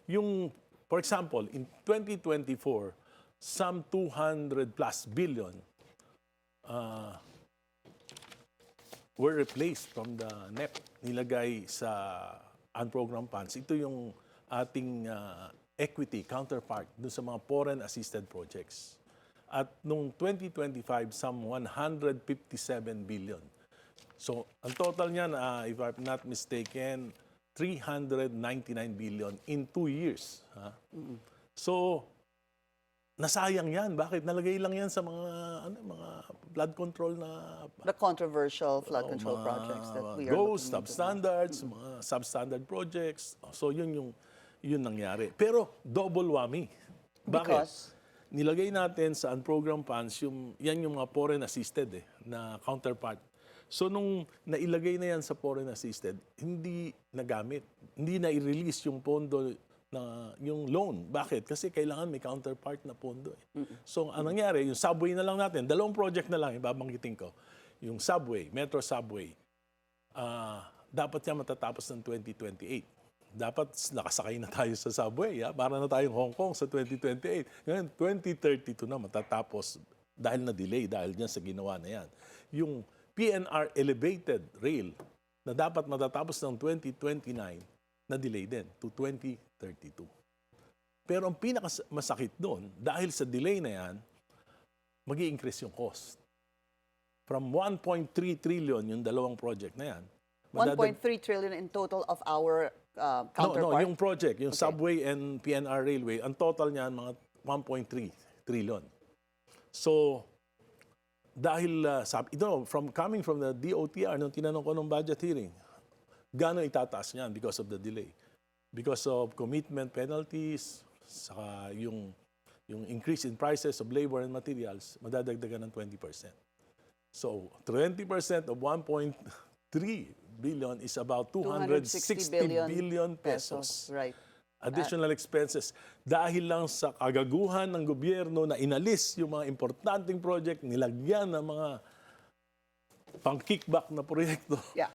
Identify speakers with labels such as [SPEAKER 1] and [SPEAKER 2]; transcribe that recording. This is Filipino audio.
[SPEAKER 1] Yung, for example, in 2024, some 200 plus billion were replaced from the NEP, nilagay sa unprogrammed funds. Ito yung ating equity counterpart dun sa mga foreign assisted projects. At nung 2025, some 157 billion. So, ang total niyan, if I'm not mistaken, 399 billion in 2 years. Ha? So, nasayang yan. Bakit? Nalagay lang yan sa mga flood control na
[SPEAKER 2] The controversial flood control projects that we are
[SPEAKER 1] ghost,
[SPEAKER 2] looking into.
[SPEAKER 1] substandards, mga substandard projects. So, yun nangyari. Pero, double whammy. Bakit?
[SPEAKER 2] Because?
[SPEAKER 1] Nilagay natin sa unprogrammed funds, yan yung mga foreign assisted na counterpart. So, nung nailagay na yan sa foreign assisted, hindi nagamit. Hindi na i-release yung pondo na yung loan. Bakit? Kasi kailangan may counterpart na pondo. So, anong nangyari? Yung subway na lang natin, 2 project na lang, ibabanggitin ko. Yung subway, Metro Subway, dapat yan matatapos ng 2028. Dapat nakasakay na tayo sa subway. Para na tayong Hong Kong sa 2028. Ngayon, 2032 na matatapos dahil na-delay, dahil dyan sa ginawa na yan. Yung PNR Elevated Rail na dapat matatapos ng 2029, na-delay din to 2032. Pero ang pinakamasakit doon, dahil sa delay na yan, mag-i-increase yung cost. From 1.3 trillion yung 2 project na yan.
[SPEAKER 2] 1.3 trillion in total of our counterpart?
[SPEAKER 1] No, yung project, yung subway and PNR Railway, ang total niyan mga 1.3 trillion. So, dahil, coming from the DOTR, nung tinanong ko nung budget hearing, gano'n itataas niyan because of the delay? Because of commitment penalties, saka yung increase in prices of labor and materials, madadagdagan ng 20%. So, 20% of 1.3 billion is about 260 billion pesos.
[SPEAKER 2] Right.
[SPEAKER 1] Additional expenses. Dahil lang sa kagaguhan ng gobyerno na inalis yung mga importanteng project, nilagyan ng mga pang-kickback na proyekto.
[SPEAKER 2] Yeah.